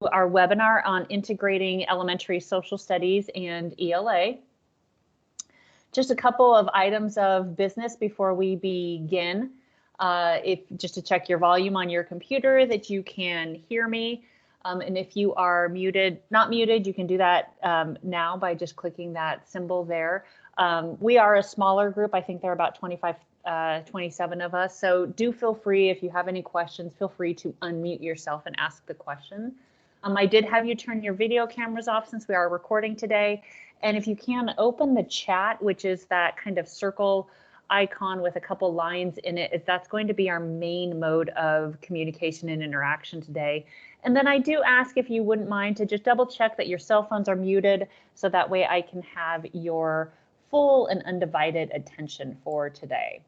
Our webinar on integrating elementary social studies and ELA. Just a couple of items of business before we begin. Just to check your volume on your computer that you can hear me. And if you are not muted, you can do that now by just clicking that symbol there. We are a smaller group. I think there are about 27 of us. So do feel free, if you have any questions, feel free to unmute yourself and ask the question. I did have you turn your video cameras off since we are recording today. And if you can, open the chat, which is that kind of circle icon with a couple lines in it. That's going to be our main mode of communication and interaction today. And then I do ask if you wouldn't mind to just double check that your cell phones are muted, so that way I can have your full and undivided attention for today.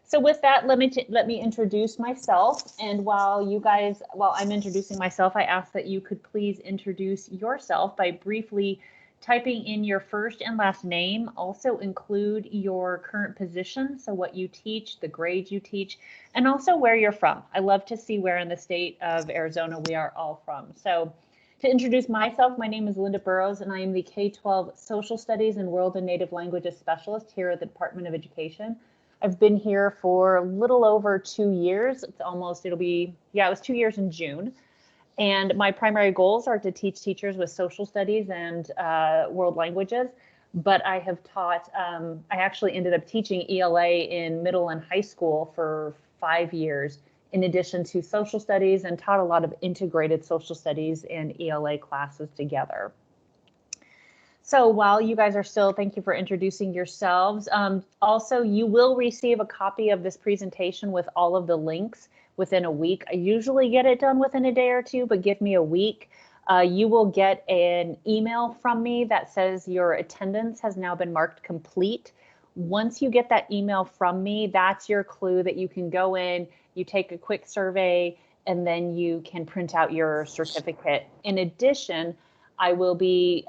So with that, let me introduce myself. And while I'm introducing myself, I ask that you could please introduce yourself by briefly typing in your first and last name. Also include your current position, so what you teach, the grades you teach, and also where you're from. I love to see where in the state of Arizona we are all from. So to introduce myself, my name is Linda Burrows, and I am the K-12 Social Studies and World and Native Languages Specialist here at the Department of Education. I've been here for a little over 2 years. It was 2 years in June. And my primary goals are to teach teachers with social studies and world languages. But I have taught, I actually ended up teaching ELA in middle and high school for 5 years, in addition to social studies, and taught a lot of integrated social studies and ELA classes together. So while you guys are still, thank you for introducing yourselves. Also, you will receive a copy of this presentation with all of the links within a week. I usually get it done within a day or two, but give me a week. You will get an email from me that says your attendance has now been marked complete. Once you get that email from me, that's your clue that you can go in, you take a quick survey, and then you can print out your certificate. In addition, I will be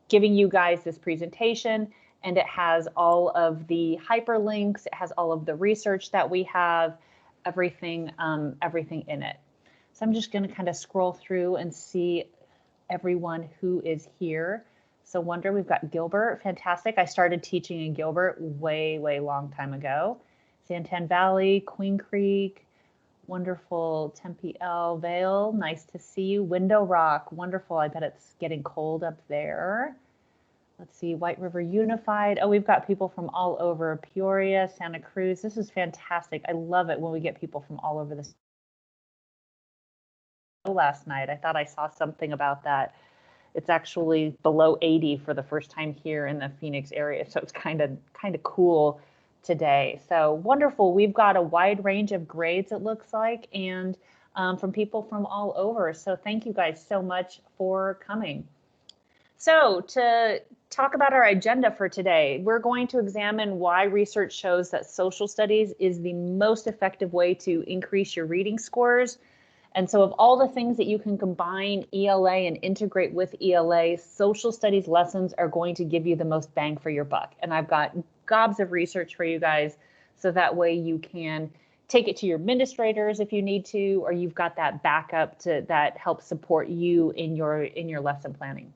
giving you guys this presentation, and it has all of the hyperlinks, it has all of the research that we have, everything in it. So I'm just going to kind of scroll through and see everyone who is here. So Wonder, we've got Gilbert, fantastic. I started teaching in Gilbert way long time ago. Santan Valley, Queen Creek, wonderful. Tempe L, Vale, nice to see you. Window Rock, wonderful. I bet it's getting cold up there. Let's see, White River Unified. Oh, we've got people from all over. Peoria, Santa Cruz. This is fantastic. I love it when we get people from all over this. Last night, I thought I saw something about that. It's actually below 80 for the first time here in the Phoenix area, so it's kind of cool today. So wonderful. We've got a wide range of grades, it looks like, and from people from all over. So thank you guys so much for coming. So to talk about our agenda for today, we're going to examine why research shows that social studies is the most effective way to increase your reading scores. And so of all the things that you can combine ELA and integrate with ELA, social studies lessons are going to give you the most bang for your buck. And I've got gobs of research for you guys, so that way you can take it to your administrators if you need to, or you've got that backup that helps support you in your lesson planning.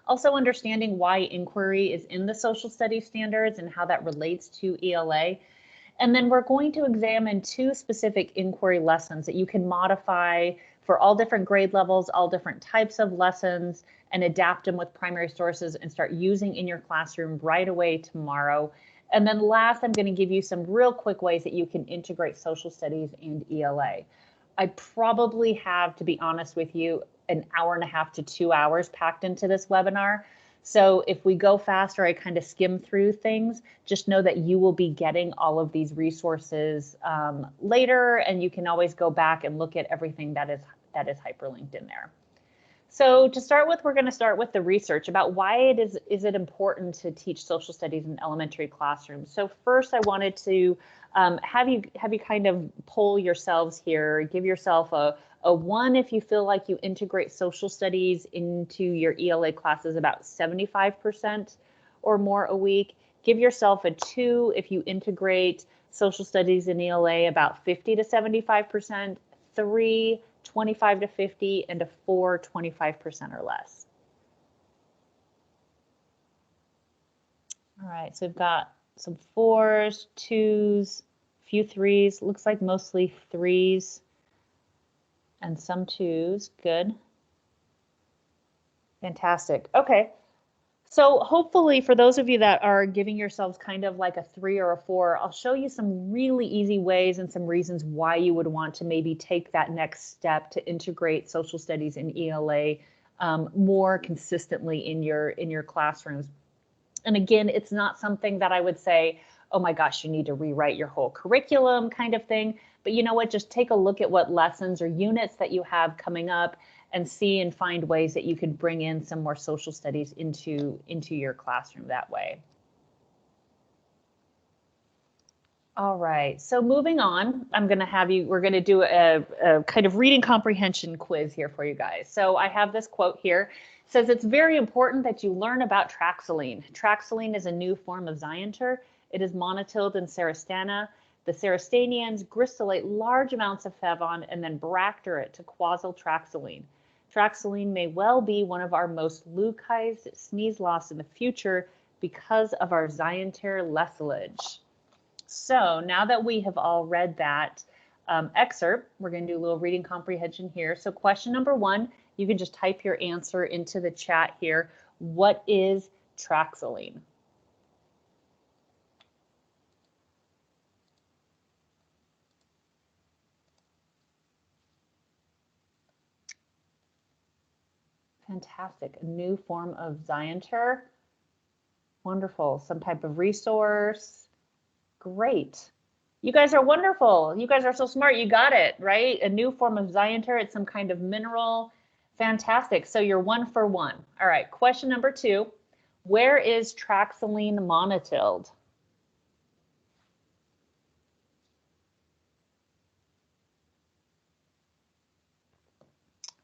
Also understanding why inquiry is in the social studies standards and how that relates to ELA. And then we're going to examine 2 specific inquiry lessons that you can modify for all different grade levels, all different types of lessons, and adapt them with primary sources and start using in your classroom right away tomorrow. And then last, I'm going to give you some real quick ways that you can integrate social studies and ELA. I probably have, to be honest with you, an hour and a half to 2 hours packed into this webinar. So if we go faster, I kind of skim through things, just know that you will be getting all of these resources later, and you can always go back and look at everything that is hyperlinked in there. So to start with, we're going to start with the research about why it is important to teach social studies in elementary classrooms. So first, I wanted to have you kind of poll yourselves here, give yourself a 1 if you feel like you integrate social studies into your ELA classes about 75% or more a week. Give yourself a 2 if you integrate social studies in ELA about 50 to 75%. 3, 25 to 50, and a 4, 25% or less. All right, so we've got some 4s, 2s, a few 3s, looks like mostly 3s and some 2s. Good. Fantastic. Okay. So hopefully for those of you that are giving yourselves kind of like a 3 or a 4, I'll show you some really easy ways and some reasons why you would want to maybe take that next step to integrate social studies and ELA more consistently in your classrooms. And again, it's not something that I would say, oh my gosh, you need to rewrite your whole curriculum kind of thing. But you know what, just take a look at what lessons or units that you have coming up and see and find ways that you could bring in some more social studies into your classroom that way. All right, so moving on, we're gonna do a kind of reading comprehension quiz here for you guys. So I have this quote here. It says, it's very important that you learn about traxylene. Traxylene is a new form of Zyanter. It is monotilled in serostana. The serostanians gristillate large amounts of fevon and then bracter it to quasyl traxylene. Traxylene may well be one of our most leucized sneeze loss in the future because of our Zyanter lessilage. So now that we have all read that excerpt, we're going to do a little reading comprehension here. So question number 1, you can just type your answer into the chat here. What is traxylene? Fantastic. A new form of Zyanter. Wonderful. Some type of resource. Great. You guys are wonderful. You guys are so smart. You got it, right? A new form of Zyanter. It's some kind of mineral. Fantastic. So you're 1 for 1. All right. Question number 2. Where is traxylene monotilled?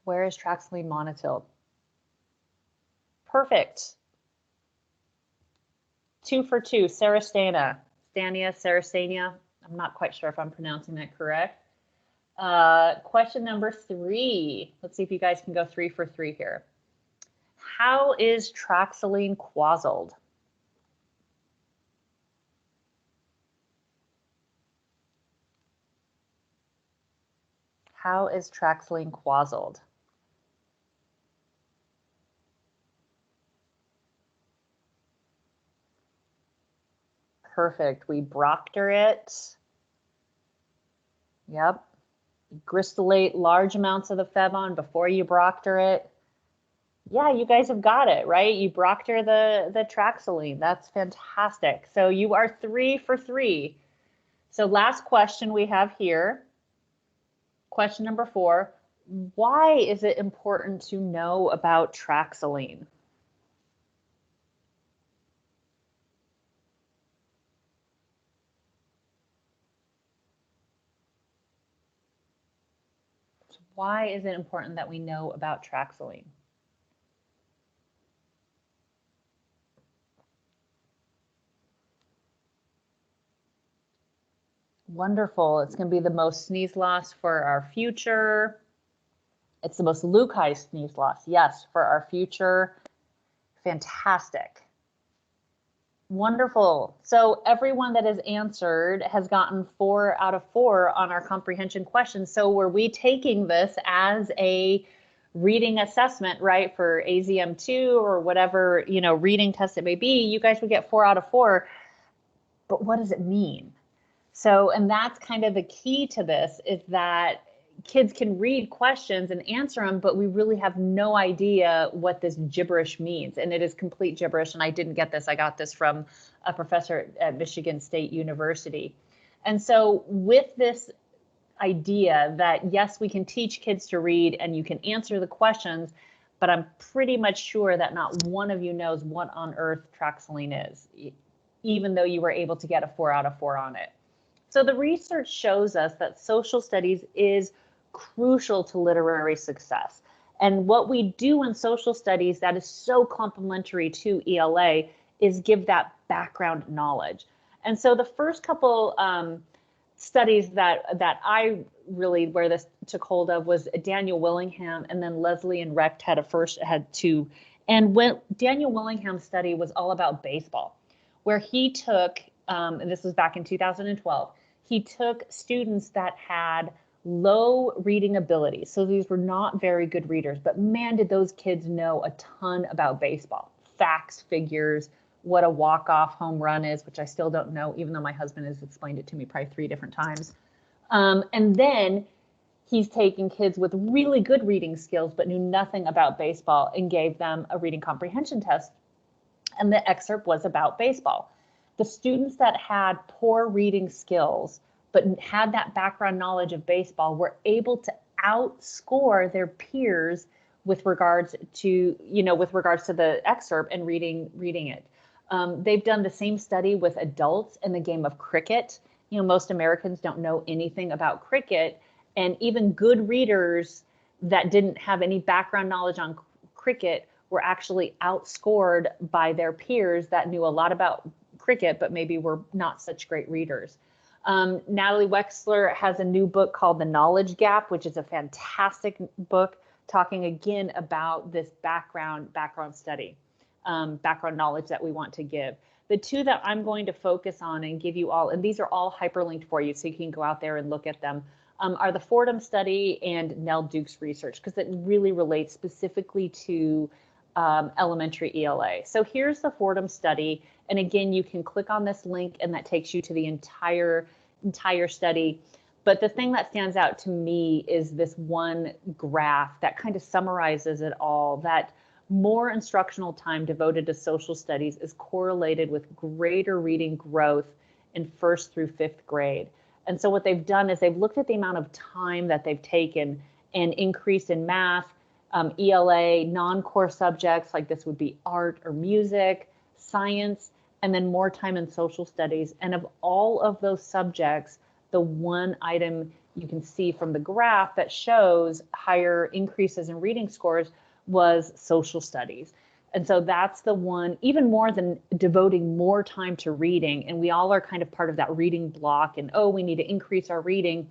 Where is traxylene monotilled? Perfect. 2 for 2, serostana. Serostania. I'm not quite sure if I'm pronouncing that correct. Question number 3. Let's see if you guys can go 3 for 3 here. How is traxylene quasyled? How is traxylene quasyled? Perfect. We brocter it. Yep. Gristillate large amounts of the fevon before you brocter it. Yeah, you guys have got it, right? You brocter the traxylene. That's fantastic. So you are 3 for 3. So last question we have here. Question number 4. Why is it important to know about traxylene? Why is it important that we know about traxylene? Wonderful. It's going to be the most sneeze loss for our future. It's the most leucized sneeze loss. Yes, for our future. Fantastic. Wonderful. So everyone that has answered has gotten 4 out of 4 on our comprehension question. So were we taking this as a reading assessment, right, for AZM2 or whatever, you know, reading test it may be, you guys would get 4 out of 4. But what does it mean? So, and that's kind of the key to this, is that kids can read questions and answer them, but we really have no idea what this gibberish means. And it is complete gibberish. And I didn't get this. I got this from a professor at Michigan State University. And so with this idea that, yes, we can teach kids to read and you can answer the questions, but I'm pretty much sure that not one of you knows what on earth traxylene is, even though you were able to get a 4 out of 4 on it. So the research shows us that social studies is crucial to literary success. And what we do in social studies that is so complementary to ELA is give that background knowledge. And so the first couple studies that I really, where this took hold of, was Daniel Willingham, and then Leslie and Recht had two. And when Daniel Willingham's study was all about baseball, where he took, and this was back in 2012, he took students that had low reading ability. So these were not very good readers, but man, did those kids know a ton about baseball, facts, figures, what a walk-off home run is, which I still don't know, even though my husband has explained it to me probably 3 different times. And then he's taking kids with really good reading skills, but knew nothing about baseball, and gave them a reading comprehension test. And the excerpt was about baseball. The students that had poor reading skills, but had that background knowledge of baseball, were able to outscore their peers with regards to, the excerpt and reading it. They've done the same study with adults in the game of cricket. Most Americans don't know anything about cricket, and even good readers that didn't have any background knowledge on cricket were actually outscored by their peers that knew a lot about cricket, but maybe were not such great readers. Natalie Wexler has a new book called The Knowledge Gap, which is a fantastic book talking again about this background study, background knowledge that we want to give. The two that I'm going to focus on and give you all, and these are all hyperlinked for you so you can go out there and look at them, are the Fordham study and Nell Duke's research, because it really relates specifically to elementary ELA. So here's the Fordham study. And again, you can click on this link and that takes you to the entire study. But the thing that stands out to me is this one graph that kind of summarizes it all, that more instructional time devoted to social studies is correlated with greater reading growth in 1st through 5th grade. And so what they've done is they've looked at the amount of time that they've taken and increased in math, ELA, non-core subjects, like this would be art or music, science, and then more time in social studies. And of all of those subjects, the one item you can see from the graph that shows higher increases in reading scores was social studies. And so that's the one, even more than devoting more time to reading, and we all are kind of part of that reading block, and we need to increase our reading.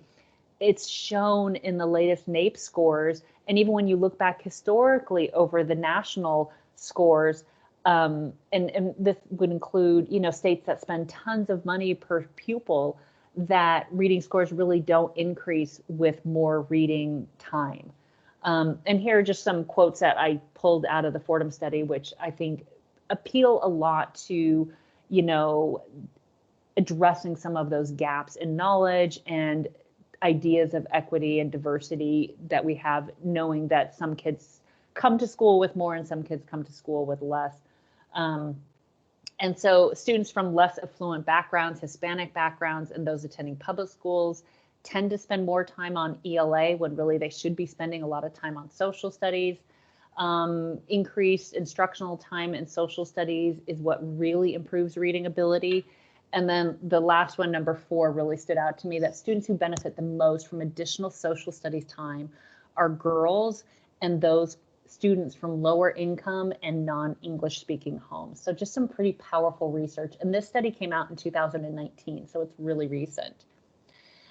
It's shown in the latest NAEP scores, and even when you look back historically over the national scores, and this would include, states that spend tons of money per pupil, that reading scores really don't increase with more reading time. And here are just some quotes that I pulled out of the Fordham study, which I think appeal a lot to, addressing some of those gaps in knowledge and ideas of equity and diversity that we have, knowing that some kids come to school with more and some kids come to school with less. And so students from less affluent backgrounds, Hispanic backgrounds, and those attending public schools tend to spend more time on ELA when really they should be spending a lot of time on social studies. Increased instructional time in social studies is what really improves reading ability. And then the last one, number 4, really stood out to me, that students who benefit the most from additional social studies time are girls and those students from lower income and non-English speaking homes. So just some pretty powerful research. And this study came out in 2019, so it's really recent.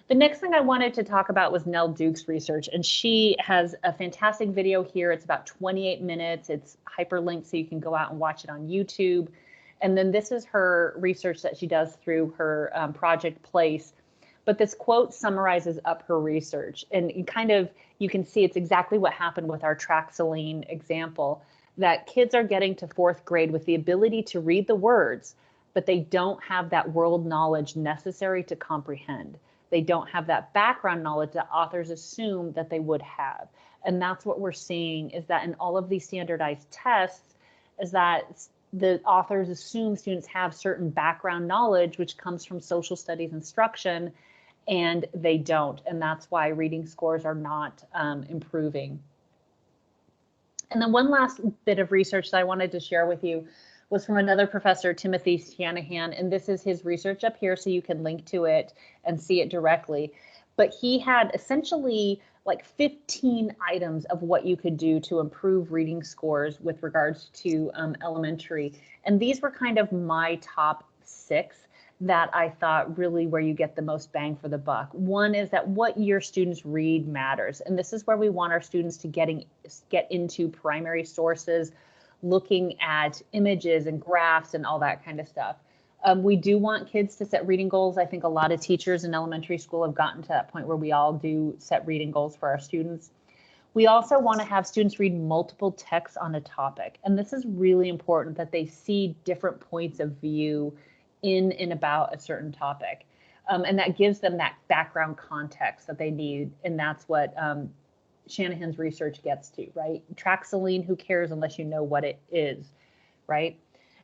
The next thing I wanted to talk about was Nell Duke's research, and she has a fantastic video here. It's about 28 minutes. It's hyperlinked, so you can go out and watch it on YouTube. And then this is her research that she does through her project Place. But this quote summarizes up her research, and you can see it's exactly what happened with our Traxoline example, that kids are getting to 4th grade with the ability to read the words, but they don't have that world knowledge necessary to comprehend. They don't have that background knowledge that authors assume that they would have. And that's what we're seeing, is that in all of these standardized tests, is that the authors assume students have certain background knowledge, which comes from social studies instruction, and they don't. And that's why reading scores are not improving. And then one last bit of research that I wanted to share with you was from another professor, Timothy Shanahan, and this is his research up here, so you can link to it and see it directly. But he had essentially like 15 items of what you could do to improve reading scores with regards to elementary. And these were kind of my top 6 that I thought really where you get the most bang for the buck. One is that what your students read matters. And this is where we want our students to get into primary sources, looking at images and graphs and all that kind of stuff. We do want kids to set reading goals. I think a lot of teachers in elementary school have gotten to that point where we all do set reading goals for our students. We also want to have students read multiple texts on a topic. And this is really important, that they see different points of view in and about a certain topic. And that gives them that background context that they need. And that's what Shanahan's research gets to, right? Traxylene, who cares unless you know what it is, right?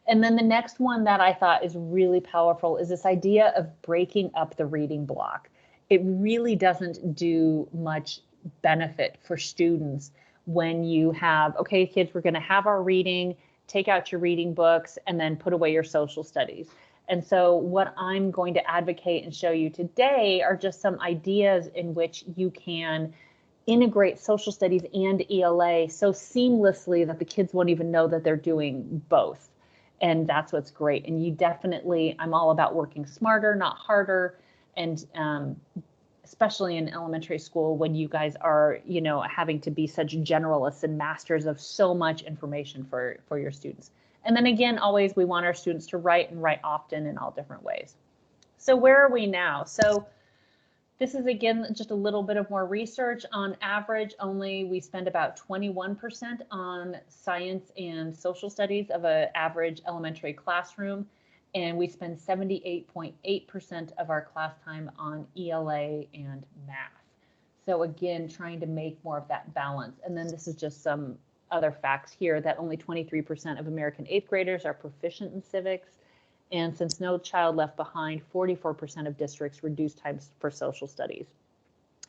And then the next one that I thought is really powerful is this idea of breaking up the reading block. It really doesn't do much benefit for students when you have, okay, kids, we're going to have our reading, take out your reading books, and then put away your social studies. And so what I'm going to advocate and show you today are just some ideas in which you can integrate social studies and ELA so seamlessly that the kids won't even know that they're doing both. And that's what's great. And you definitely, I'm all about working smarter, not harder. And especially in elementary school, when you guys are, you know, having to be such generalists and masters of so much information for your students. And then again, always we want our students to write and write often in all different ways. So where are we now? So this is, again, just a little bit of more research. On average, only we spend about 21% on science and social studies of an average elementary classroom. And we spend 78.8% of our class time on ELA and math. So again, trying to make more of that balance. And then this is just some other facts here, that only 23% of American 8th graders are proficient in civics. And since No Child Left Behind, 44% of districts reduce times for social studies.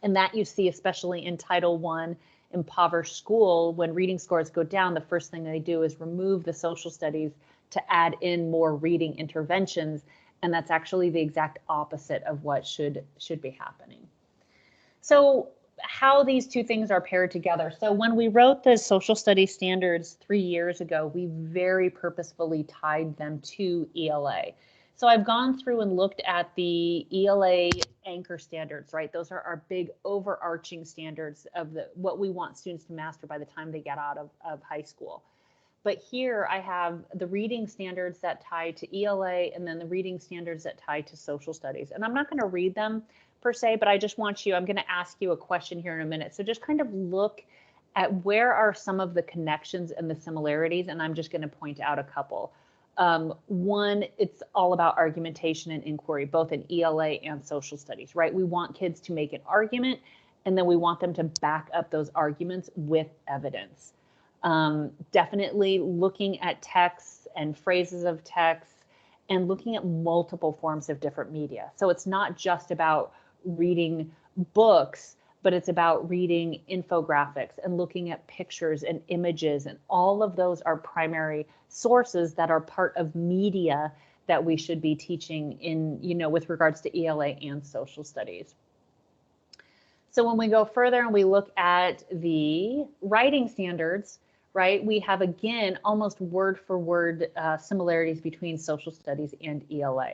And that you see especially in Title I impoverished school, when reading scores go down, the first thing they do is remove the social studies to add in more reading interventions. And that's actually the exact opposite of what should be happening. So how these two things are paired together. So when we wrote the social studies standards 3 years ago, we very purposefully tied them to ELA. So I've gone through and looked at the ELA anchor standards, right? Those are our big overarching standards of what we want students to master by the time they get out of high school. But here I have the reading standards that tie to ELA, and then the reading standards that tie to social studies. And I'm not going to read them per se, but I just want you, I'm going to ask you a question here in a minute. So just kind of look at where are some of the connections and the similarities, and I'm just going to point out a couple. One, it's all about argumentation and inquiry, both in ELA and social studies, right? We want kids to make an argument, and then we want them to back up those arguments with evidence. Definitely looking at texts and phrases of texts and looking at multiple forms of different media. So it's not just about reading books, but it's about reading infographics and looking at pictures and images, and all of those are primary sources that are part of media that we should be teaching in, you know, with regards to ELA and social studies. So when we go further and we look at the writing standards, right, we have, again, almost word for word similarities between social studies and ELA.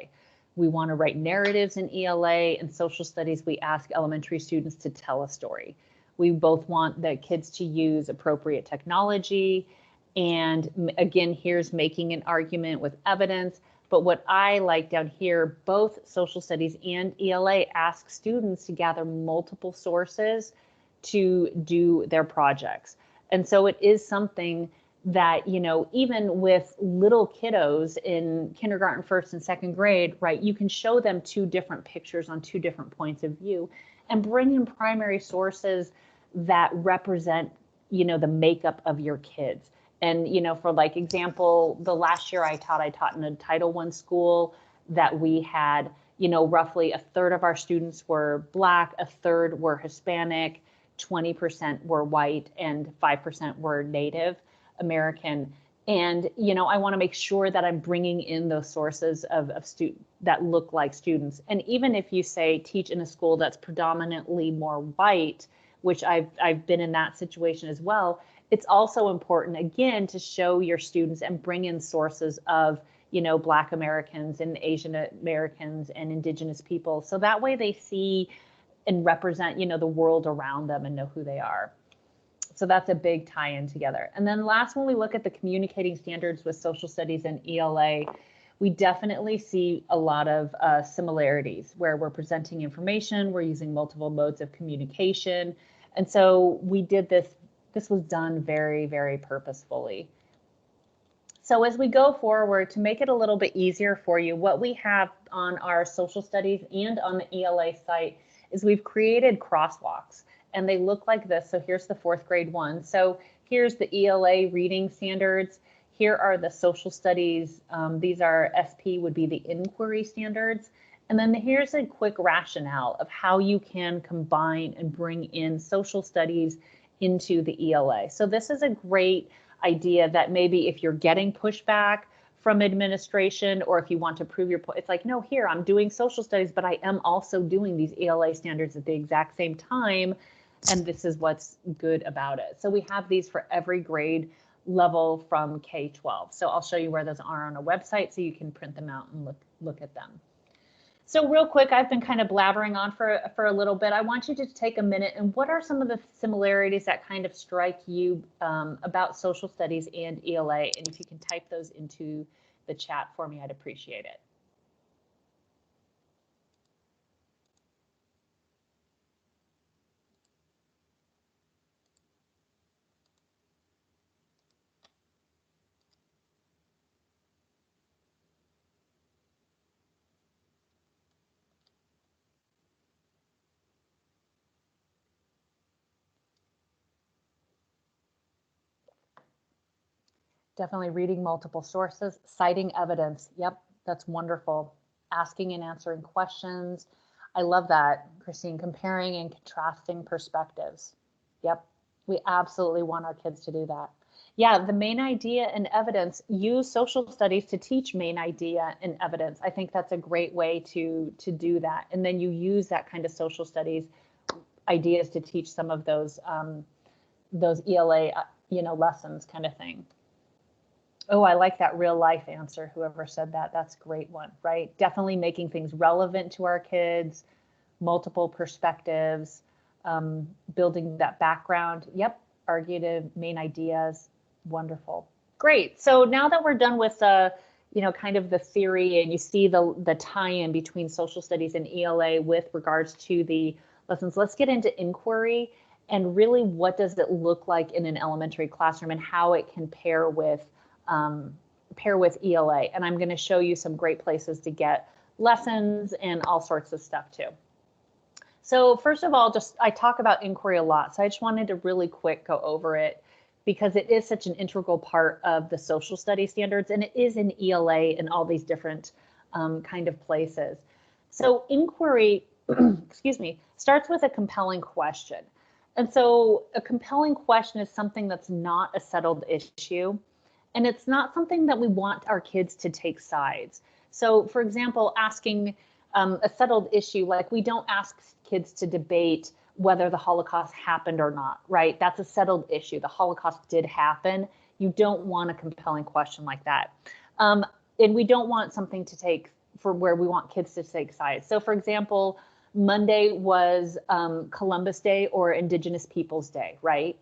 We want to write narratives in ELA, and social studies, we ask elementary students to tell a story. We both want the kids to use appropriate technology. And again, here's making an argument with evidence. But what I like down here, both social studies and ELA ask students to gather multiple sources to do their projects. And so it is something that, you know, even with little kiddos in kindergarten, first and second grade, right, you can show them two different pictures on two different points of view and bring in primary sources that represent, you know, the makeup of your kids. And, you know, for like example, the last year I taught in a Title I school that we had, you know, roughly a third of our students were Black, a third were Hispanic, 20% were white, and 5% were Native American. And, you know, I want to make sure that I'm bringing in those sources of students that look like students. And even if you say teach in a school that's predominantly more white, which I've been in that situation as well, it's also important, again, to show your students and bring in sources of, Black Americans and Asian Americans and Indigenous people. So that way they see and represent, the world around them and know who they are. So that's a big tie-in together. And then last, when we look at the communicating standards with social studies and ELA, we definitely see a lot of similarities where we're presenting information, we're using multiple modes of communication. And so we did this was done very, very purposefully. So as we go forward, to make it a little bit easier for you, what we have on our social studies and on the ELA site is we've created crosswalks, and they look like this. So here's the 4th grade one. So here's the ELA reading standards. Here are the social studies. These are SP would be the inquiry standards. And then here's a quick rationale of how you can combine and bring in social studies into the ELA. So this is a great idea that maybe if you're getting pushback from administration, or if you want to prove your point, it's like, no, here I'm doing social studies, but I am also doing these ELA standards at the exact same time. And this is what's good about it. So we have these for every grade level from K-12. So I'll show you where those are on a website so you can print them out and look at them. So real quick, I've been kind of blabbering on for a little bit. I want you to take a minute, and what are some of the similarities that kind of strike you about social studies and ELA? And if you can type those into the chat for me, I'd appreciate it. Definitely reading multiple sources, citing evidence. Yep, that's wonderful. Asking and answering questions. I love that, Christine, comparing and contrasting perspectives. Yep, we absolutely want our kids to do that. Yeah, the main idea and evidence, use social studies to teach main idea and evidence. I think that's a great way to do that. And then you use that kind of social studies ideas to teach some of those ELA, lessons kind of thing. Oh, I like that real life answer. Whoever said that, that's a great one, right? Definitely making things relevant to our kids, multiple perspectives, building that background. Yep, argumentative main ideas, wonderful. Great. So now that we're done with kind of the theory, and you see the tie-in between social studies and ELA with regards to the lessons, let's get into inquiry and really what does it look like in an elementary classroom and how it can pair with ELA. And I'm going to show you some great places to get lessons and all sorts of stuff too. So first of all, I talk about inquiry a lot. So I just wanted to really quick go over it because it is such an integral part of the social study standards, and it is in ELA in all these different kind of places. So inquiry, excuse me, starts with a compelling question. And so a compelling question is something that's not a settled issue. And it's not something that we want our kids to take sides. So for example, asking a settled issue, like we don't ask kids to debate whether the Holocaust happened or not, right? That's a settled issue. The Holocaust did happen. You don't want a compelling question like that. And we don't want something to take for where we want kids to take sides. So for example, Monday was Columbus Day or Indigenous Peoples Day, right?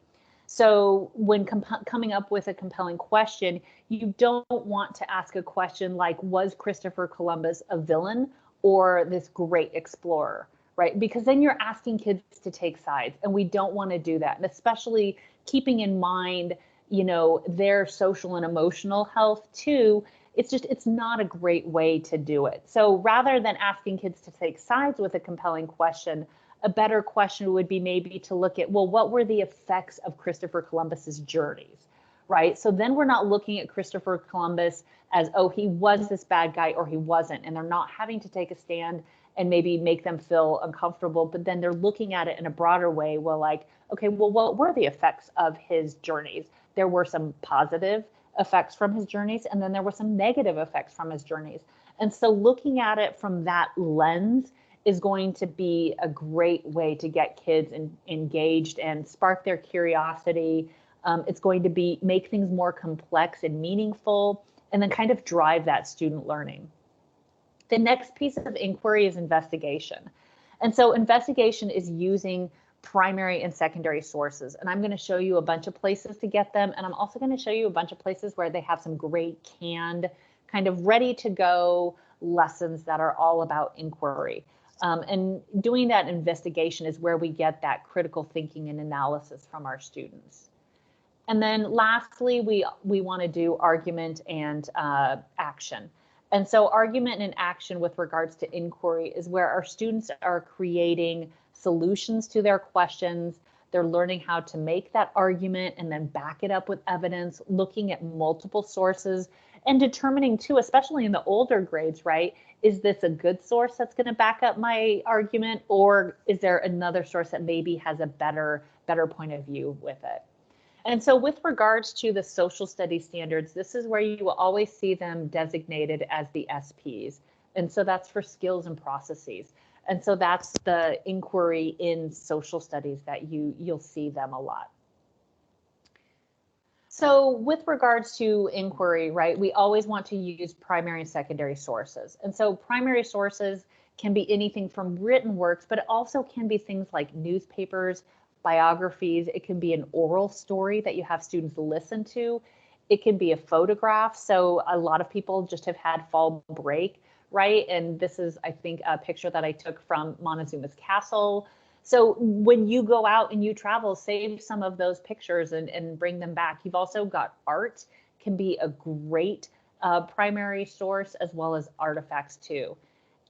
So when coming up with a compelling question, you don't want to ask a question like, was Christopher Columbus a villain or this great explorer, right? Because then you're asking kids to take sides, and we don't want to do that. And especially keeping in mind, their social and emotional health too, it's not a great way to do it. So rather than asking kids to take sides with a compelling question, a better question would be maybe to look at, well, what were the effects of Christopher Columbus's journeys, right? So then we're not looking at Christopher Columbus as, oh, he was this bad guy or he wasn't, and they're not having to take a stand and maybe make them feel uncomfortable, but then they're looking at it in a broader way. Well, like, okay, well, what were the effects of his journeys? There were some positive effects from his journeys, and then there were some negative effects from his journeys. And so looking at it from that lens is going to be a great way to get kids engaged and spark their curiosity. It's going to make things more complex and meaningful, and then kind of drive that student learning. The next piece of inquiry is investigation. And so investigation is using primary and secondary sources. And I'm going to show you a bunch of places to get them. And I'm also going to show you a bunch of places where they have some great canned, kind of ready to go lessons that are all about inquiry. And doing that investigation is where we get that critical thinking and analysis from our students. And then lastly, we want to do argument and action. And so argument and action with regards to inquiry is where our students are creating solutions to their questions. They're learning how to make that argument and then back it up with evidence, looking at multiple sources and determining too, especially in the older grades, right? Is this a good source that's going to back up my argument, or is there another source that maybe has a better point of view with it? And so with regards to the social studies standards, this is where you will always see them designated as the SPs. And so that's for skills and processes. And so that's the inquiry in social studies that you'll see them a lot. So with regards to inquiry, right, we always want to use primary and secondary sources. And so primary sources can be anything from written works, but it also can be things like newspapers, biographies. It can be an oral story that you have students listen to. It can be a photograph. So a lot of people just have had fall break, right? And this is, I think, a picture that I took from Montezuma's Castle. So when you go out and you travel, save some of those pictures and bring them back. You've also got art, can be a great primary source, as well as artifacts too.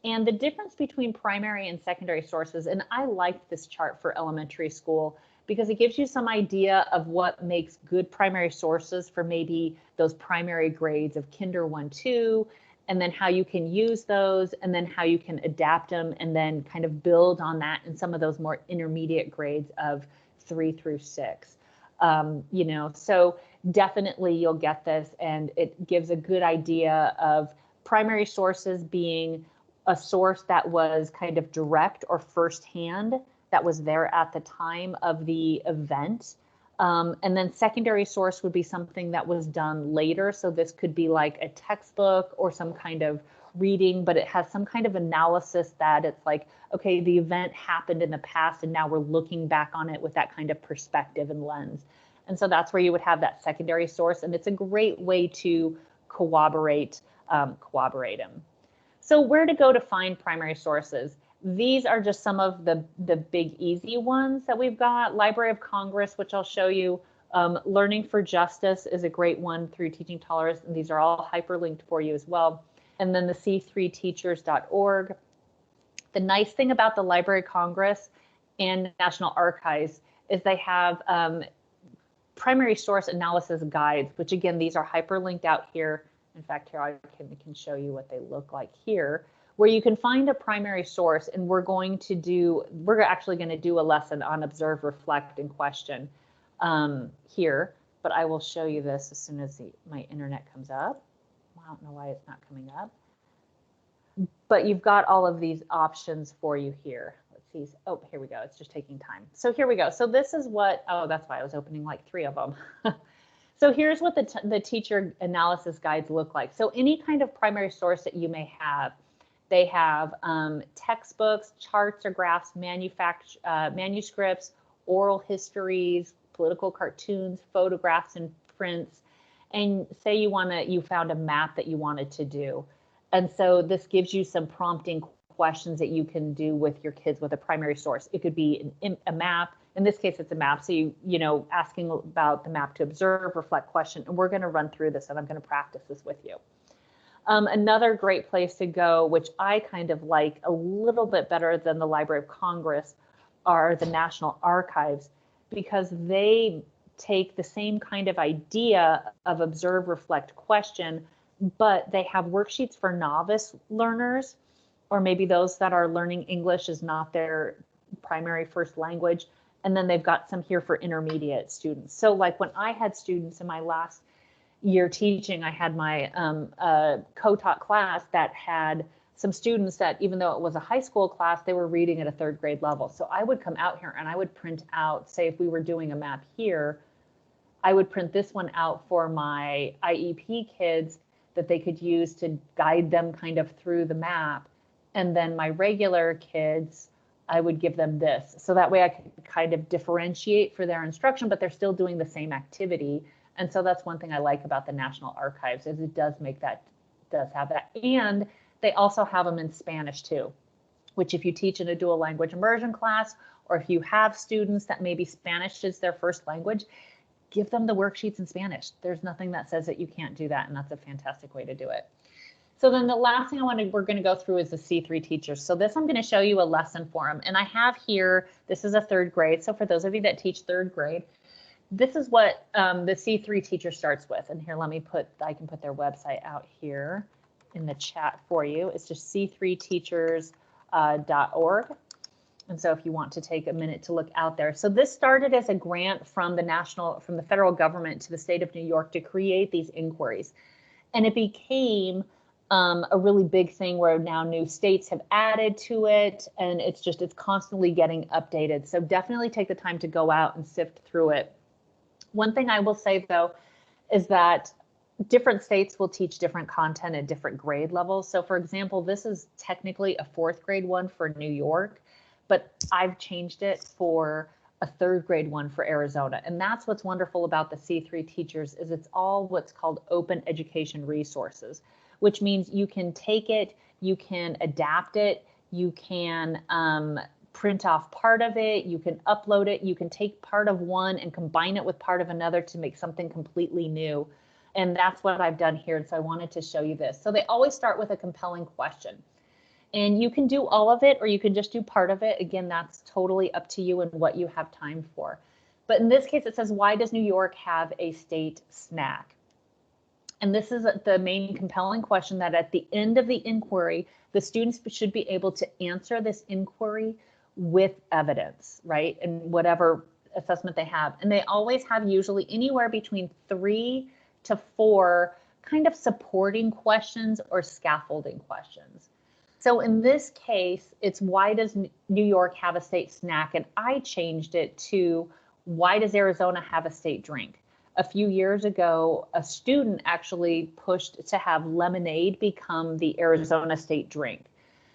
And the difference between primary and secondary sources, and I liked this chart for elementary school because it gives you some idea of what makes good primary sources for maybe those primary grades of Kinder 1, 2, and then how you can use those, and then how you can adapt them, and then kind of build on that in some of those more intermediate grades of 3 through 6. You know, so definitely you'll get this, and it gives a good idea of primary sources being a source that was kind of direct or firsthand, that was there at the time of the event. And then secondary source would be something that was done later. So this could be like a textbook or some kind of reading, but it has some kind of analysis that it's like, okay, the event happened in the past and now we're looking back on it with that kind of perspective and lens. And so that's where you would have that secondary source. And it's a great way to corroborate them. So where to go to find primary sources? These are just some of the big easy ones that we've got. Library of Congress, which I'll show you. Learning for Justice is a great one through Teaching Tolerance, and these are all hyperlinked for you as well. And then the c3teachers.org. The nice thing about the Library of Congress and National Archives is they have primary source analysis guides, which again, these are hyperlinked out here. In fact, here I can show you what they look like here, where you can find a primary source, and we're actually going to do a lesson on observe, reflect, and question here, but I will show you this as soon as my internet comes up. I don't know why it's not coming up, but you've got all of these options for you here. Let's see. Oh, here we go. It's just taking time. So here we go. So this is what, oh, that's why I was opening like 3 of them. So here's what the teacher analysis guides look like. So any kind of primary source that you may have, they have textbooks, charts or graphs, manuscripts, oral histories, political cartoons, photographs and prints. And say you found a map that you wanted to do. And so this gives you some prompting questions that you can do with your kids with a primary source. It could be a map. In this case, it's a map. So you know, asking about the map to observe, reflect, question, and we're going to run through this, and I'm going to practice this with you. Another great place to go, which I kind of like a little bit better than the Library of Congress, are the National Archives, because they take the same kind of idea of observe, reflect, question, but they have worksheets for novice learners, or maybe those that are learning English is not their primary first language. And then they've got some here for intermediate students. So like when I had students in my last year teaching, I had my co-taught class that had some students that, even though it was a high school class, they were reading at a 3rd grade level. So I would come out here and I would print out, say if we were doing a map here, I would print this one out for my IEP kids that they could use to guide them kind of through the map. And then my regular kids, I would give them this. So that way I could kind of differentiate for their instruction, but they're still doing the same activity. And so that's one thing I like about the National Archives, is it does have that. And they also have them in Spanish too, which if you teach in a dual language immersion class, or if you have students that maybe Spanish is their first language, give them the worksheets in Spanish. There's nothing that says that you can't do that, and that's a fantastic way to do it. So then the last thing we're going to go through is the C3 teachers. So this I'm going to show you a lesson for them. And I have here, this is a 3rd grade. So for those of you that teach 3rd grade, this is what the C3 teacher starts with. And here, I can put their website out here in the chat for you. It's just c3teachers.org. And so if you want to take a minute to look out there. So this started as a grant from the federal government to the state of New York to create these inquiries. And it became a really big thing where now new states have added to it, and it's constantly getting updated. So definitely take the time to go out and sift through it. One thing I will say though is that different states will teach different content at different grade levels. So for example, this is technically a 4th grade one for New York, but I've changed it for a 3rd grade one for Arizona. And that's what's wonderful about the C3 teachers, is it's all what's called open education resources, which means you can take it, you can adapt it, you can print off part of it, you can upload it, you can take part of one and combine it with part of another to make something completely new. And that's what I've done here. And so I wanted to show you this. So they always start with a compelling question. And you can do all of it, or you can just do part of it. Again, that's totally up to you and what you have time for. But in this case, it says, why does New York have a state snack? And this is the main compelling question that at the end of the inquiry, the students should be able to answer this inquiry with evidence, right? And whatever assessment they have. And they always have usually anywhere between 3 to 4 kind of supporting questions or scaffolding questions. So in this case, it's why does New York have a state snack? And I changed it to why does Arizona have a state drink? A few years ago, a student actually pushed to have lemonade become the Arizona state drink.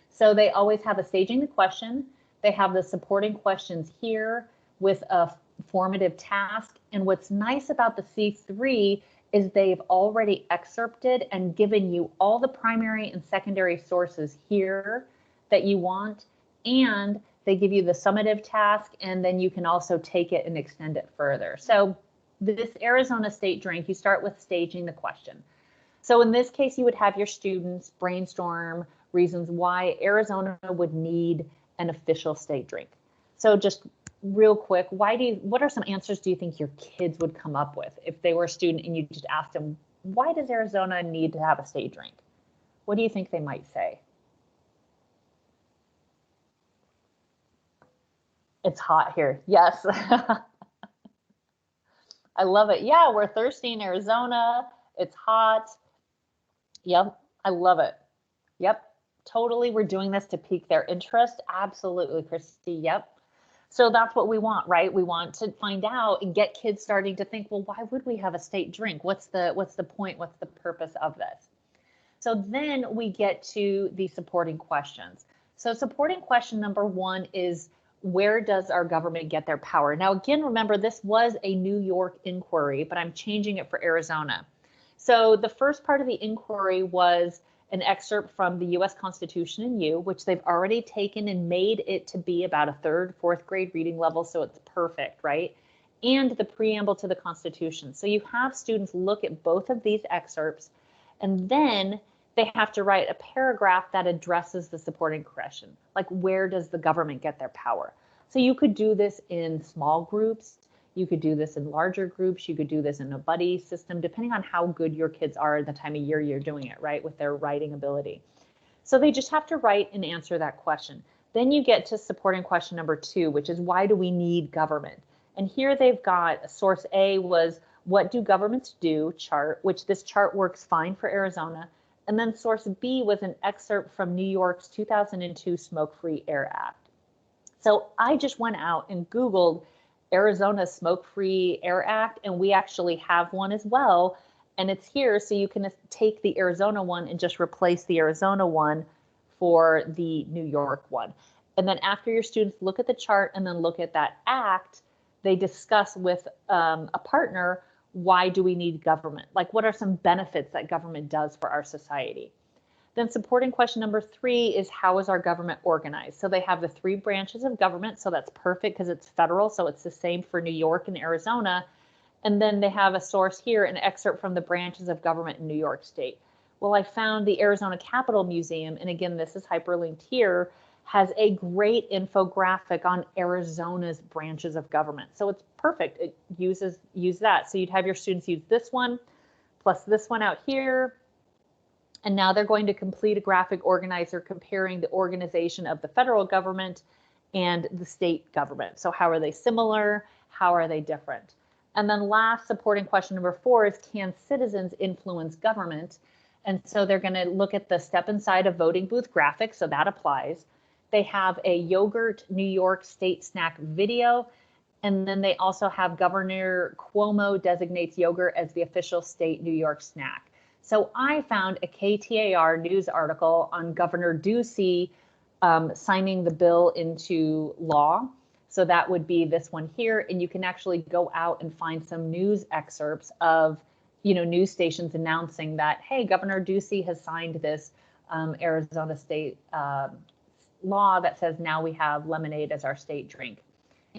So they always have a staging the question. They have the supporting questions here with a formative task. And what's nice about the C3 is they've already excerpted and given you all the primary and secondary sources here that you want, and they give you the summative task, and then you can also take it and extend it further. So this Arizona state drink, you start with staging the question. So in this case, you would have your students brainstorm reasons why Arizona would need an official state drink. So just real quick, what are some answers do you think your kids would come up with if they were a student and you just asked them, why does Arizona need to have a state drink? What do you think they might say? It's hot here. Yes. I love it. Yeah, we're thirsty in Arizona. It's hot. Yep, I love it. Yep, totally. We're doing this to pique their interest. Absolutely, Christy. Yep. So that's what we want, right? We want to find out and get kids starting to think, well, why would we have a state drink? What's the point? What's the purpose of this? So then we get to the supporting questions. So supporting question number 1 is, where does our government get their power? Now, again, remember, this was a New York inquiry, but I'm changing it for Arizona. So the first part of the inquiry was an excerpt from the U.S. Constitution in You, which they've already taken and made it to be about a 3rd, 4th grade reading level, so it's perfect, right? And the preamble to the Constitution. So you have students look at both of these excerpts, and then they have to write a paragraph that addresses the supporting question, like where does the government get their power? So you could do this in small groups. You could do this in larger groups. You could do this in a buddy system, depending on how good your kids are at the time of year you're doing it, right, with their writing ability. So they just have to write and answer that question. Then you get to supporting question number 2, which is, why do we need government? And here they've got source A was, what do governments do chart, which this chart works fine for Arizona. And then source B was an excerpt from New York's 2002 Smoke-Free Air Act. So I just went out and Googled Arizona Smoke-Free Air Act, and we actually have one as well. And it's here so you can take the Arizona one and just replace the Arizona one for the New York one. And then after your students look at the chart and then look at that act, they discuss with a partner, why do we need government? Like, what are some benefits that government does for our society? Then supporting question number 3 is, how is our government organized? So they have the 3 branches of government, so that's perfect because it's federal, so it's the same for New York and Arizona. And then they have a source here, an excerpt from the branches of government in New York State. Well, I found the Arizona Capitol Museum, and again, this is hyperlinked here, has a great infographic on Arizona's branches of government. So it's perfect. It use that. So you'd have your students use this one plus this one out here. And now they're going to complete a graphic organizer comparing the organization of the federal government and the state government. So how are they similar? How are they different? And then last, supporting question number 4 is, can citizens influence government? And so they're going to look at the step inside of voting booth graphics, so that applies. They have a yogurt New York state snack video, and then they also have Governor Cuomo designates yogurt as the official state New York snack. So I found a KTAR news article on Governor Ducey signing the bill into law. So that would be this one here, and you can actually go out and find some news excerpts of, news stations announcing that, hey, Governor Ducey has signed this Arizona state law that says now we have lemonade as our state drink.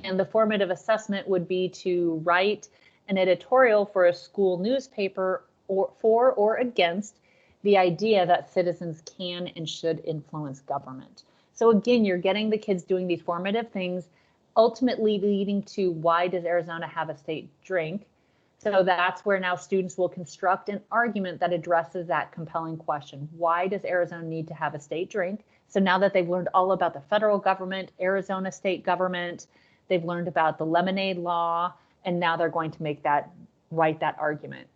And the formative assessment would be to write an editorial for a school newspaper for or against the idea that citizens can and should influence government. So again, you're getting the kids doing these formative things, ultimately leading to, why does Arizona have a state drink? So that's where now students will construct an argument that addresses that compelling question. Why does Arizona need to have a state drink? So now that they've learned all about the federal government, Arizona state government, they've learned about the lemonade law, and now they're going to write that argument.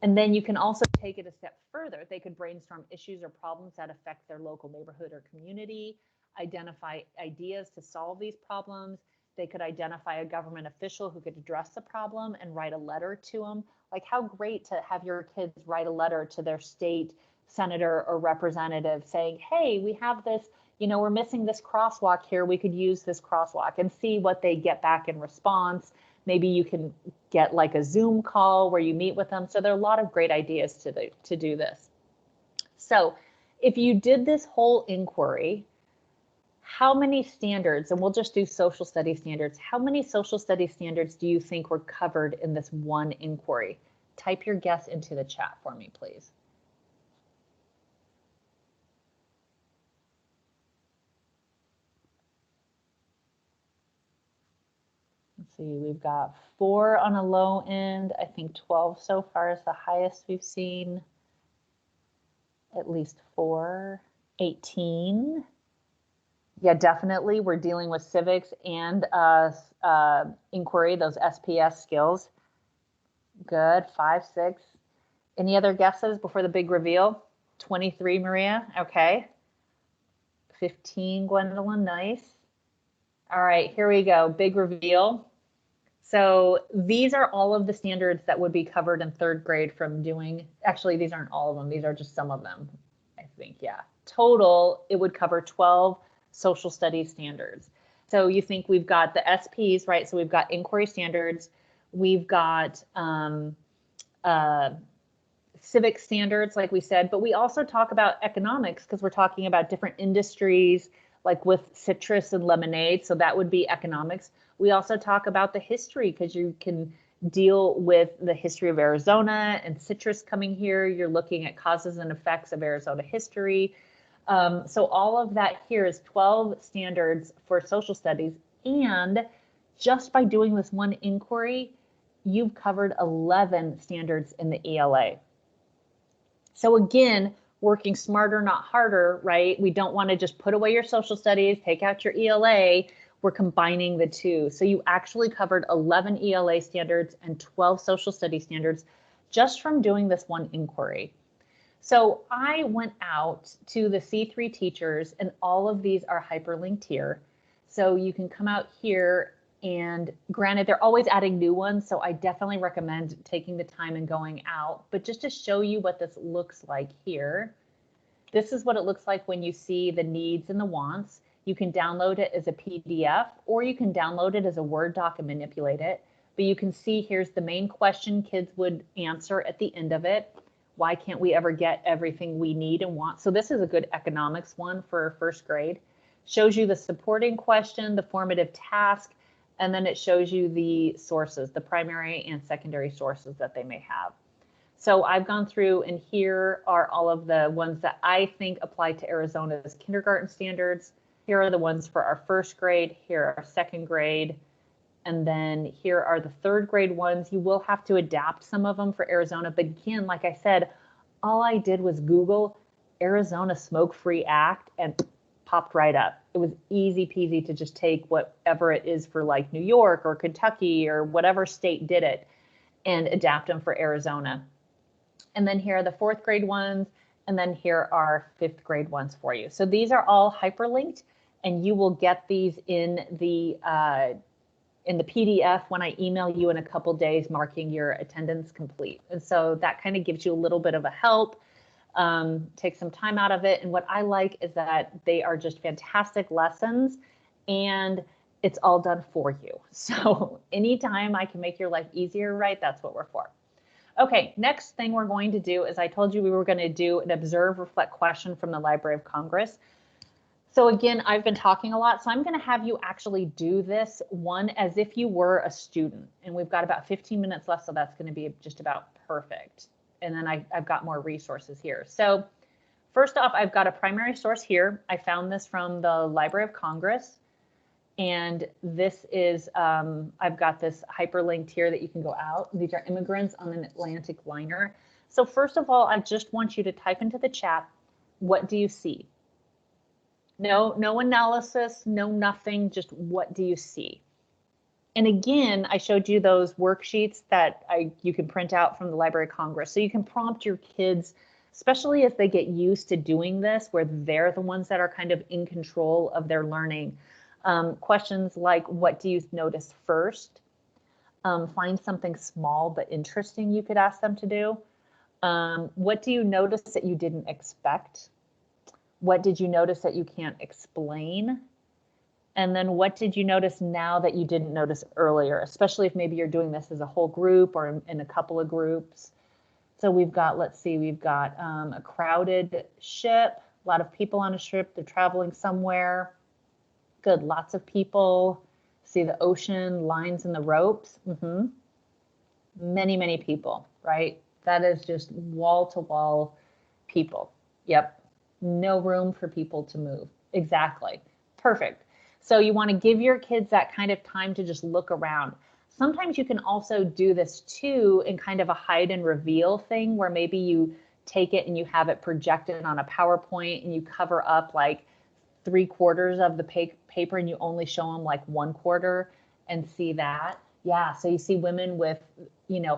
And then you can also take it a step further. They could brainstorm issues or problems that affect their local neighborhood or community, identify ideas to solve these problems. They could identify a government official who could address the problem and write a letter to them. Like, how great to have your kids write a letter to their state senator or representative saying, hey, we have this, we're missing this crosswalk here. We could use this crosswalk, and see what they get back in response. Maybe you can get like a Zoom call where you meet with them. So there are a lot of great ideas to do this. So if you did this whole inquiry, how many standards, and we'll just do social studies standards, how many social studies standards do you think were covered in this one inquiry? Type your guess into the chat for me, please. Let's see, we've got 4 on a low end. I think 12 so far is the highest we've seen. At least 4, 18. Yeah, definitely. We're dealing with civics and inquiry, those SPS skills. Good, 5, 6. Any other guesses before the big reveal? 23, Maria. Okay. 15, Gwendolyn. Nice. All right, here we go. Big reveal. So these are all of the standards that would be covered in 3rd grade from doing, actually, these aren't all of them. These are just some of them, I think. Yeah. Total, it would cover 12 social studies standards. So you think we've got the SPs, right? So we've got inquiry standards. We've got civic standards, like we said, but we also talk about economics because we're talking about different industries, like with citrus and lemonade. So that would be economics. We also talk about the history because you can deal with the history of Arizona and citrus coming here. You're looking at causes and effects of Arizona history. So all of that here is 12 standards for social studies. And just by doing this one inquiry, you've covered 11 standards in the ELA. So again, working smarter, not harder, right? We don't want to just put away your social studies, take out your ELA. We're combining the two. So you actually covered 11 ELA standards and 12 social studies standards just from doing this one inquiry. So I went out to the C3 teachers, and all of these are hyperlinked here. So you can come out here And granted, they're always adding new ones, so I definitely recommend taking the time and going out. But just to show you what this looks like here, this is what it looks like when you see the needs and the wants. You can download it as a PDF, or you can download it as a Word doc and manipulate it. But you can see here's the main question kids would answer at the end of it. Why can't we ever get everything we need and want? So this is a good economics one for first grade. Shows you the supporting question, the formative task, and then it shows you the sources, the primary and secondary sources that they may have. So I've gone through, and here are all of the ones that I think apply to Arizona's kindergarten standards. Here are the ones for our first grade, here are our second grade, and then here are the third grade ones. You will have to adapt some of them for Arizona, but again, like I said, all I did was Google Arizona Smoke-Free Act and popped right up. It was easy peasy to just take whatever it is for like New York or Kentucky or whatever state did it and adapt them for Arizona. And then here are the fourth grade ones, and then here are fifth grade ones for you. So these are all hyperlinked, and you will get these in the PDF when I email you in a couple days marking your attendance complete. And so that kind of gives you a little bit of a help, take some time out of it. And what I like is that they are just fantastic lessons, and it's all done for you. So anytime I can make your life easier, right, that's what we're for. Okay, next thing we're going to do is I told you we were going to do an observe, reflect question from the Library of Congress. So again, I've been talking a lot, so I'm going to have you actually do this one as if you were a student. And we've got about 15 minutes left, so that's going to be just about perfect. And then I've got more resources here. So first off, I've got a primary source here. I found this from the Library of Congress. And this is, I've got this hyperlinked here that you can go out. These are immigrants on an Atlantic liner. So first of all, I just want you to type into the chat, what do you see? No analysis, no nothing, just what do you see? And again, I showed you those worksheets that you can print out from the Library of Congress. So you can prompt your kids, especially as they get used to doing this, where they're the ones that are kind of in control of their learning. Questions like, what do you notice first? Find something small but interesting you could ask them to do. What do you notice that you didn't expect? What did you notice that you can't explain? And then what did you notice now that you didn't notice earlier, especially if maybe you're doing this as a whole group or in a couple of groups. So we've got, let's see, we've got a crowded ship, a lot of people on a ship, they're traveling somewhere. Good, lots of people. See the ocean, lines in the ropes. Many, many people, right? That is just wall to wall people. Yep, no room for people to move. Exactly, perfect. So you want to give your kids that kind of time to just look around. Sometimes you can also do this too in kind of a hide and reveal thing where maybe you take it and you have it projected on a PowerPoint and you cover up like 3/4 of the paper and you only show them like 1/4 and see that. Yeah, so you see women with,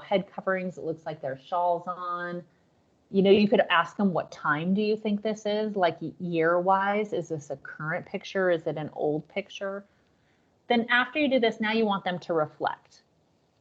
head coverings. It looks like their shawls on. You could ask them, what time do you think this is? Like year-wise, is this a current picture? Is it an old picture? Then after you do this, now you want them to reflect.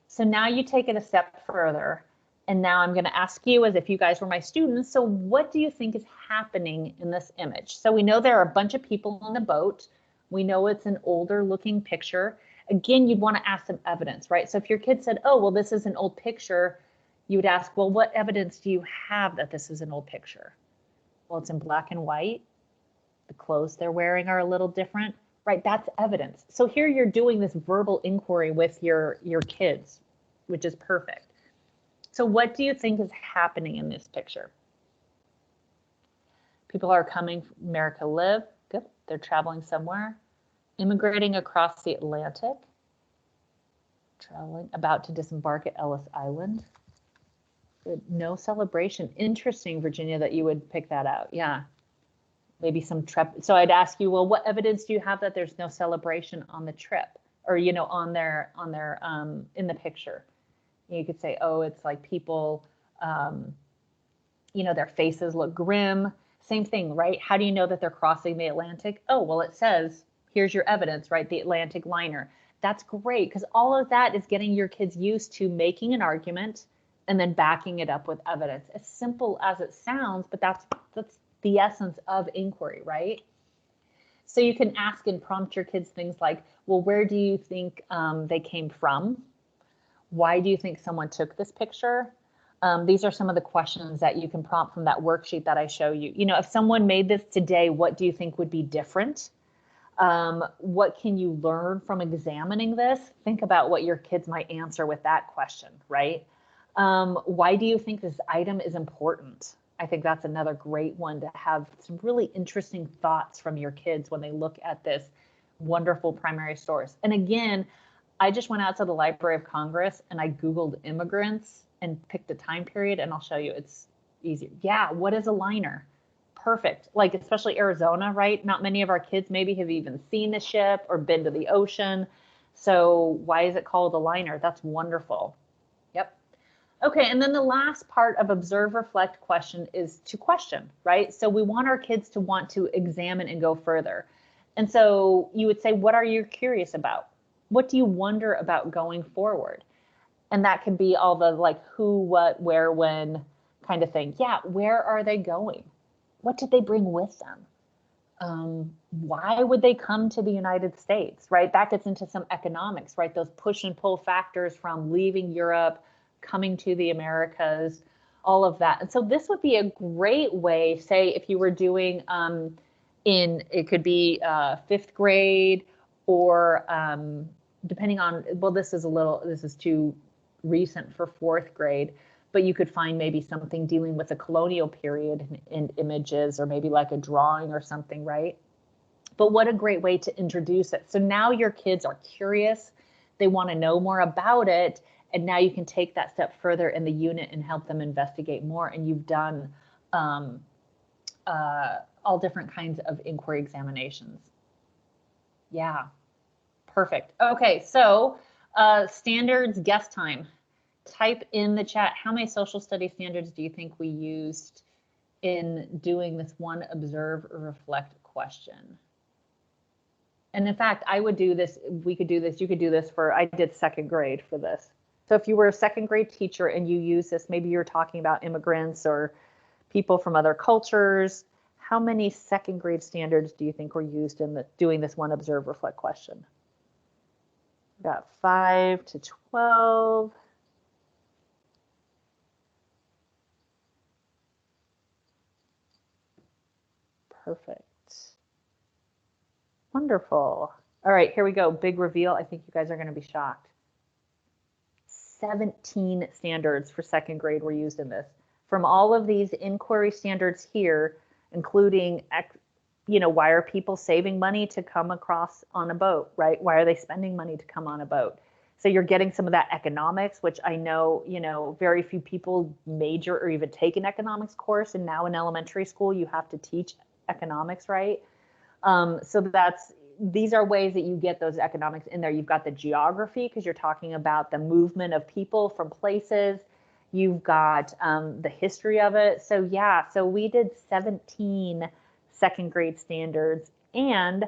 So now you take it a step further. And now I'm going to ask you as if you guys were my students. So what do you think is happening in this image? So we know there are a bunch of people on the boat. We know it's an older looking picture. Again, you'd want to ask them evidence, right? So if your kid said, oh, well, this is an old picture, you would ask, well, what evidence do you have that this is an old picture? Well, it's in black and white. The clothes they're wearing are a little different, right? That's evidence. So here you're doing this verbal inquiry with your kids, which is perfect. So what do you think is happening in this picture? People are coming from America Live. Good. They're traveling somewhere. Immigrating across the Atlantic. Traveling, about to disembark at Ellis Island. Good. No celebration. Interesting, Virginia, that you would pick that out. Yeah. Maybe some trip. So I'd ask you, well, what evidence do you have that there's no celebration on the trip or, on their in the picture? You could say, oh, it's like people, their faces look grim. Same thing, right? How do you know that they're crossing the Atlantic? Oh, well, it says, here's your evidence, right? The Atlantic liner. That's great, because all of that is getting your kids used to making an argument and then backing it up with evidence. As simple as it sounds, but that's the essence of inquiry, right? So you can ask and prompt your kids things like, well, where do you think they came from? Why do you think someone took this picture? These are some of the questions that you can prompt from that worksheet that I show you. You know, if someone made this today, what do you think would be different? What can you learn from examining this? Think about what your kids might answer with that question, right? Why do you think this item is important? I think that's another great one to have some really interesting thoughts from your kids when they look at this wonderful primary source. And again, I just went out to the Library of Congress and I Googled immigrants and picked a time period, and I'll show you it's easy. Yeah, what is a liner? Perfect. Like, especially Arizona, right? Not many of our kids maybe have even seen the ship or been to the ocean. So why is it called a liner? That's wonderful. Yep. Okay, and then the last part of observe, reflect, question is to question, right? So we want our kids to want to examine and go further. And so you would say, what are you curious about? What do you wonder about going forward? And that can be all the like who, what, where, when kind of thing. Yeah, where are they going? What did they bring with them? Why would they come to the United States, right? That gets into some economics, right? Those push and pull factors from leaving Europe, coming to the Americas, all of that. And so this would be a great way, say, if you were doing it could be fifth grade or depending on, well, this is too recent for fourth grade, but you could find maybe something dealing with the colonial period in images, or maybe like a drawing or something, right? But what a great way to introduce it. So now your kids are curious, they want to know more about it, and now you can take that step further in the unit and help them investigate more. And you've done all different kinds of inquiry examinations. Yeah, perfect. Okay, so standards, guess time. Type in the chat, how many social studies standards do you think we used in doing this one observe or reflect question? And in fact, I would do this, we could do this, you could do this for, I did second grade for this. So if you were a second grade teacher and you use this, maybe you're talking about immigrants or people from other cultures, how many second grade standards do you think were used in doing this one observe reflect question? Got 5 to 12. Perfect. Wonderful. All right, here we go. Big reveal. I think you guys are going to be shocked. 17 standards for second grade were used in this. From all of these inquiry standards here, including, you know, why are people saving money to come across on a boat, right? Why are they spending money to come on a boat? So you're getting some of that economics, which I know, you know, very few people major or even take an economics course. And now in elementary school, you have to teach economics, right? So these are ways that you get those economics in there. You've got the geography, because you're talking about the movement of people from places. You've got the history of it. So yeah, so we did 17 second grade standards, and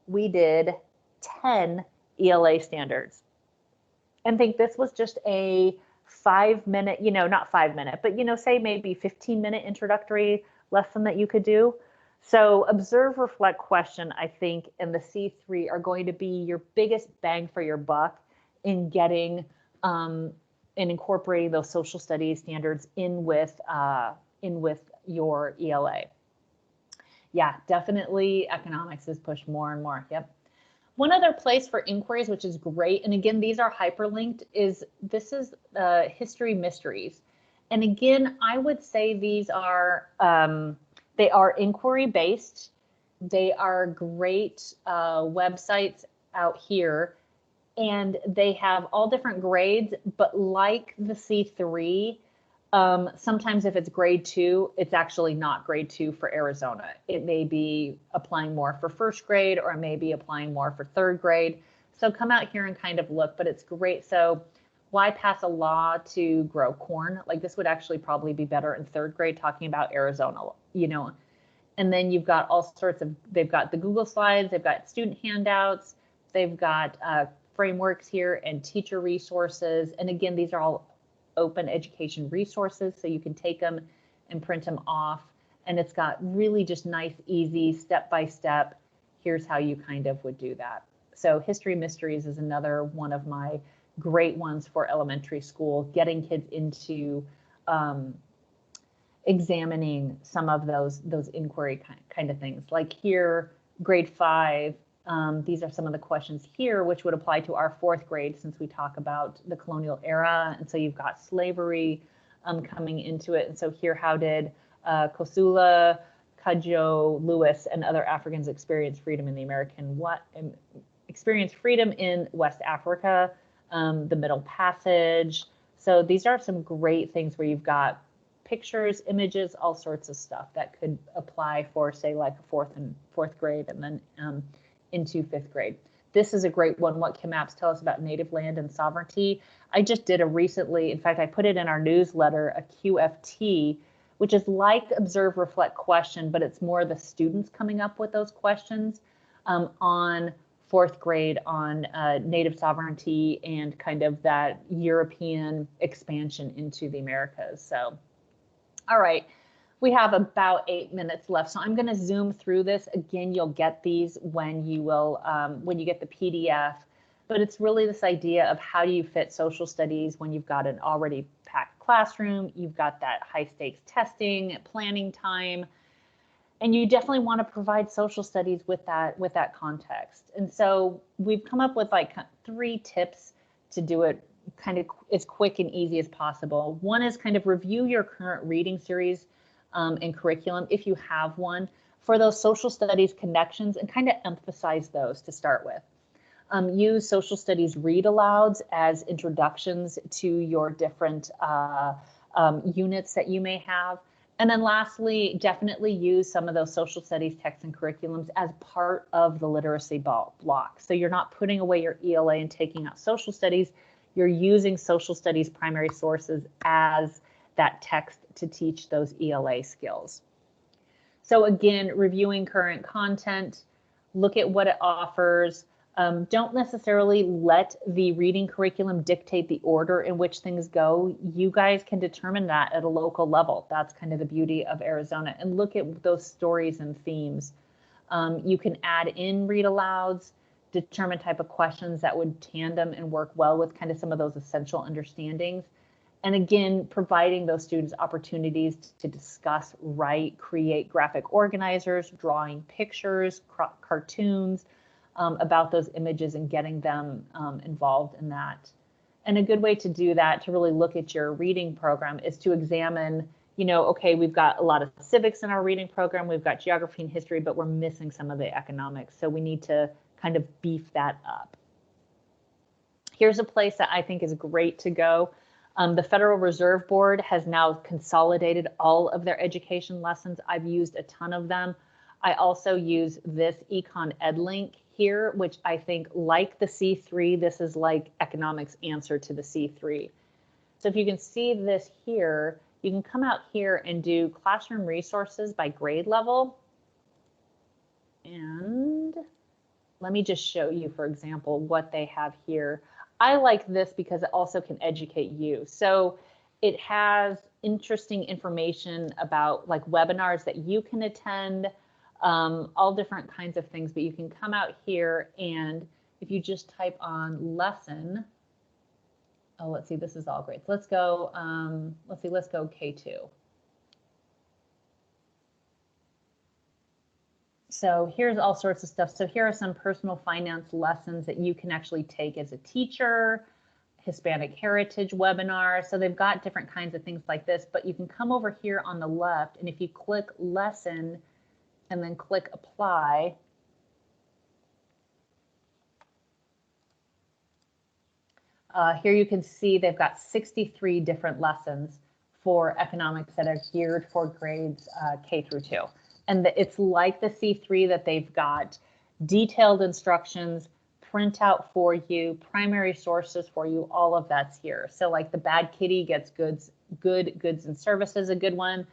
we did 10 ELA standards. And think this was just a 5-minute, you know, not 5-minute, but, you know, say maybe 15-minute introductory lesson that you could do. So observe, reflect, question, I think, and the C3 are going to be your biggest bang for your buck in getting and incorporating those social studies standards in with your ELA. Yeah, definitely economics is pushed more and more. Yep. One other place for inquiries, which is great, and again, these are hyperlinked, is History Mysteries. And again, I would say these are, they are inquiry based. They are great websites out here, and they have all different grades, but like the C3, sometimes if it's grade 2, it's actually not grade 2 for Arizona. It may be applying more for first grade, or it may be applying more for third grade. So come out here and kind of look, but it's great. So why pass a law to grow corn? Like, this would actually probably be better in third grade, talking about Arizona, you know. And then you've got all sorts of, they've got the Google Slides, they've got student handouts, they've got frameworks here and teacher resources. And again, these are all open education resources, so you can take them and print them off. And it's got really just nice, easy, step-by-step, here's how you kind of would do that. So History Mysteries is another one of my great ones for elementary school, getting kids into examining some of those inquiry kind of things. Like here, grade 5, these are some of the questions here, which would apply to our 4th grade, since we talk about the colonial era. And so you've got slavery coming into it. And so here, how did Kosula, Cudjoe, Lewis, and other Africans experience freedom in the experience freedom in West Africa, the Middle Passage. So these are some great things where you've got pictures, images, all sorts of stuff that could apply for, say, like 4th grade and then into 5th grade. This is a great one. What can maps tell us about native land and sovereignty? I just did a recently, in fact, I put it in our newsletter, a QFT, which is like observe, reflect, question, but it's more the students coming up with those questions on 4th grade on native sovereignty and kind of that European expansion into the Americas. So, all right, we have about 8 minutes left. So I'm going to zoom through this. Again, you'll get these when you get the PDF. But it's really this idea of how do you fit social studies when you've got an already packed classroom, you've got that high stakes testing, planning time, and you definitely want to provide social studies with that context. And so we've come up with like 3 tips to do it kind of as quick and easy as possible. One is kind of review your current reading series and curriculum, if you have one, for those social studies connections, and kind of emphasize those to start with. Use social studies read alouds as introductions to your different units that you may have. And then lastly, definitely use some of those social studies texts and curriculums as part of the literacy block. So you're not putting away your ELA and taking out social studies. You're using social studies primary sources as that text to teach those ELA skills. So again, reviewing current content, look at what it offers. Don't necessarily let the reading curriculum dictate the order in which things go. You guys can determine that at a local level. That's kind of the beauty of Arizona. And look at those stories and themes. You can add in read alouds, determine type of questions that would tandem and work well with kind of some of those essential understandings. And again, providing those students opportunities to discuss, write, create graphic organizers, drawing pictures, cartoons, about those images and getting them involved in that. And a good way to do that, to really look at your reading program, is to examine, okay, we've got a lot of civics in our reading program, we've got geography and history, but we're missing some of the economics. So we need to kind of beef that up. Here's a place that I think is great to go. The Federal Reserve Board has now consolidated all of their education lessons. I've used a ton of them. I also use this Econ Ed link here, which I think, like the C3, this is like economics answer to the C3. So if you can see this here, you can come out here and do classroom resources by grade level. And let me just show you, for example, what they have here. I like this because it also can educate you. So it has interesting information about like webinars that you can attend, all different kinds of things, but you can come out here and if you just type on lesson, oh, let's see, this is all grades. Let's go, let's go K2. So here's all sorts of stuff. So here are some personal finance lessons that you can actually take as a teacher, Hispanic heritage webinar. So they've got different kinds of things like this, but you can come over here on the left, and if you click lesson and then click apply, here you can see they've got 63 different lessons for economics that are geared for grades K through 2. And it's like the C3 that they've got detailed instructions, printout for you, primary sources for you, all of that's here. So like the bad kitty gets good goods and services, a good one.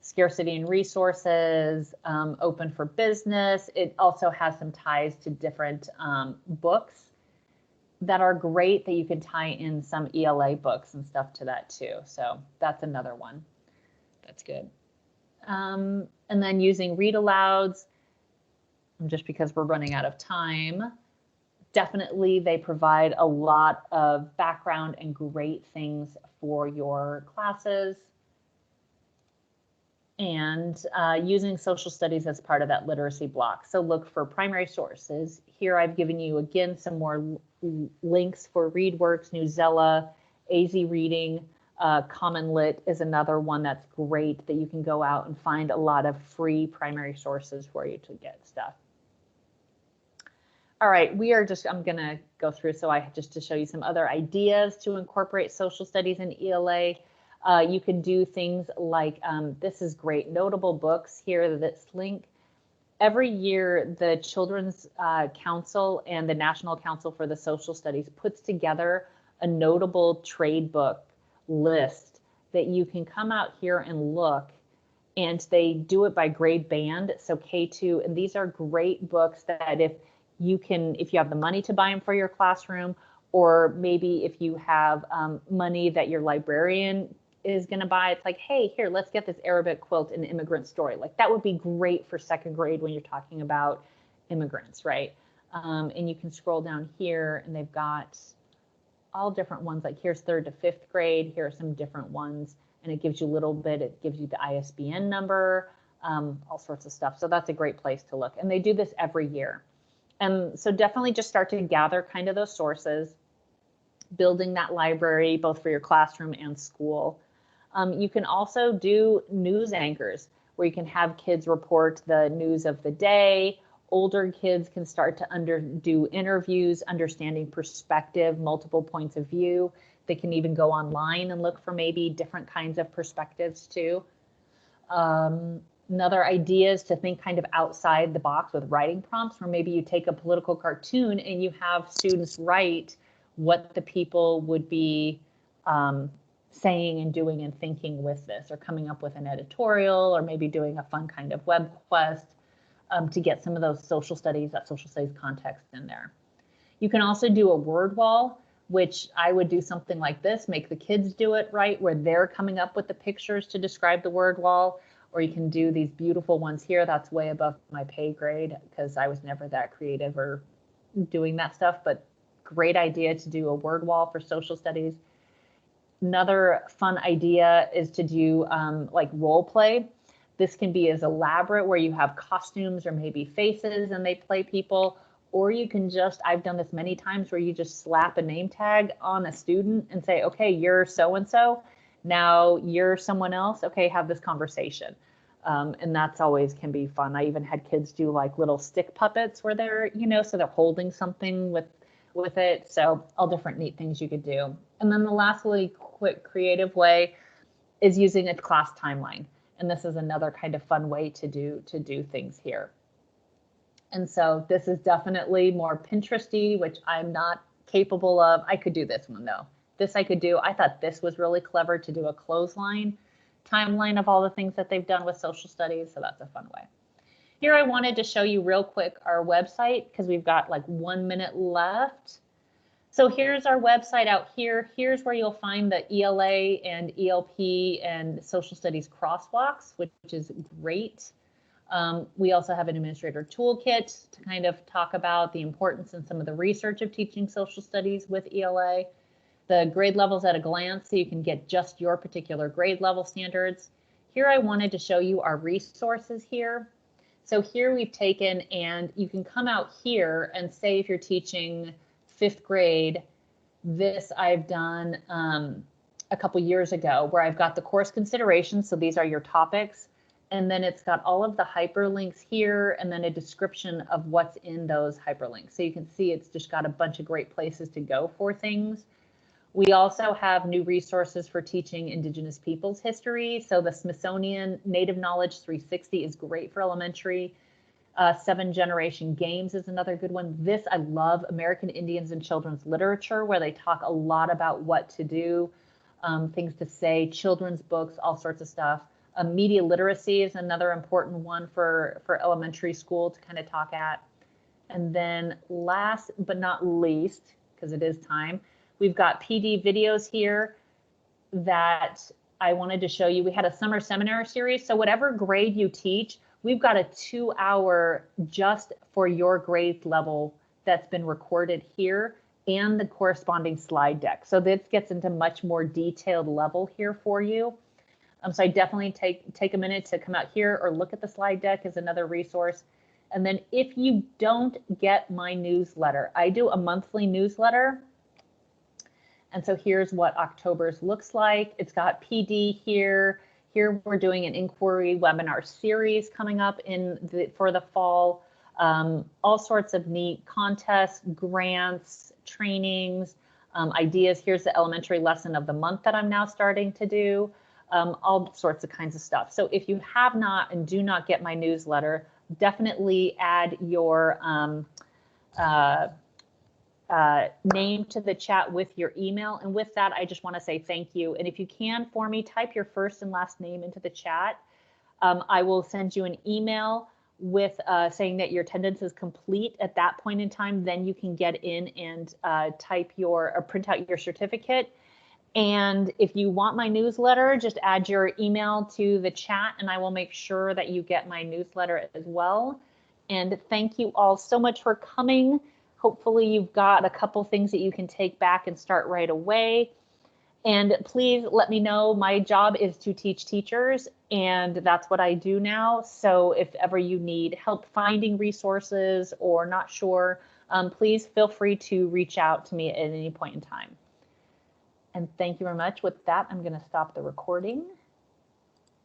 Scarcity and resources, open for business. It also has some ties to different books. that are great that you can tie in some ELA books and stuff to that too. So that's another one. That's good. And then using read alouds, just because we're running out of time, definitely they provide a lot of background and great things for your classes. And using social studies as part of that literacy block. So look for primary sources. Here I've given you, again, some more links for ReadWorks, Newsela, AZ Reading. Common Lit is another one that's great that you can go out and find a lot of free primary sources for you to get stuff. All right, I'm going to go through just to show you some other ideas to incorporate social studies in ELA. You can do things like, this is great, notable books here, this link. Every year, the Children's Council and the National Council for the Social Studies puts together a notable trade book list that you can come out here and look, and they do it by grade band, so K2, and these are great books that if you have the money to buy them for your classroom, or maybe if you have money that your librarian is going to buy, it's like, hey, here, let's get this Arabic quilt and immigrant story. Like that would be great for second grade when you're talking about immigrants, right? And you can scroll down here and they've got all different ones, like here's 3rd to 5th grade, here are some different ones, and it gives you a little bit, it gives you the ISBN number, all sorts of stuff. So that's a great place to look. And they do this every year. And so definitely just start to gather kind of those sources, building that library, both for your classroom and school. You can also do news anchors where you can have kids report the news of the day. Older kids can start to do interviews, understanding perspective, multiple points of view. They can even go online and look for maybe different kinds of perspectives too. Another idea is to think kind of outside the box with writing prompts, where maybe you take a political cartoon and you have students write what the people would be saying and doing and thinking with this, or coming up with an editorial, or maybe doing a fun kind of web quest to get some of those social studies, that social studies context in there. You can also do a word wall, which I would do something like this, make the kids do it, right, where they're coming up with the pictures to describe the word wall, or you can do these beautiful ones here. That's way above my pay grade because I was never that creative or doing that stuff, but great idea to do a word wall for social studies. Another fun idea is to do like role play. This can be as elaborate where you have costumes or maybe faces and they play people, or you can just, I've done this many times where you just slap a name tag on a student and say, okay, you're so-and-so, now you're someone else, okay, have this conversation. And that's always can be fun. I even had kids do like little stick puppets where they're, so they're holding something with it. So all different neat things you could do. And then the last really quick creative way is using a class timeline. And this is another kind of fun way to do things here. And so this is definitely more Pinteresty, which I'm not capable of. I could do this one though. This I could do. I thought this was really clever to do a clothesline timeline of all the things that they've done with social studies. So that's a fun way. Here I wanted to show you real quick our website because we've got like 1 minute left. So here's our website out here. Here's where you'll find the ELA and ELP and social studies crosswalks, which is great. We also have an administrator toolkit to kind of talk about the importance and some of the research of teaching social studies with ELA. The grade levels at a glance, so you can get just your particular grade level standards. Here I wanted to show you our resources here. So here we've taken, and you can come out here and say if you're teaching 5th grade, this I've done a couple years ago where I've got the course considerations. So these are your topics. And then it's got all of the hyperlinks here and then a description of what's in those hyperlinks. So you can see it's just got a bunch of great places to go for things. We also have new resources for teaching Indigenous peoples history. So the Smithsonian Native Knowledge 360 is great for elementary. 7 Generation Games is another good one. This, I love American Indians and Children's Literature, where they talk a lot about what to do, things to say, children's books, all sorts of stuff. Media literacy is another important one for elementary school to kind of talk at. And then last but not least, because it is time. We've got PD videos here that I wanted to show you. We had a summer seminar series. So whatever grade you teach, we've got a 2-hour just for your grade level that's been recorded here and the corresponding slide deck. So this gets into much more detailed level here for you. So I definitely take a minute to come out here or look at the slide deck as another resource. And then if you don't get my newsletter, I do a monthly newsletter. And so here's what October's looks like. It's got PD here. Here we're doing an inquiry webinar series coming up for the fall. All sorts of neat contests, grants, trainings, ideas. Here's the elementary lesson of the month that I'm now starting to do. All sorts of kinds of stuff. So if you have not and do not get my newsletter, definitely add your name to the chat with your email. And with that, I just want to say thank you. And if you can for me, type your first and last name into the chat. I will send you an email with saying that your attendance is complete at that point in time. Then you can get in and print out your certificate. And if you want my newsletter, just add your email to the chat and I will make sure that you get my newsletter as well. And thank you all so much for coming. Hopefully you've got a couple things that you can take back and start right away. And please let me know. My job is to teach teachers, and that's what I do now. So if ever you need help finding resources or not sure, please feel free to reach out to me at any point in time. And thank you very much. With that, I'm going to stop the recording.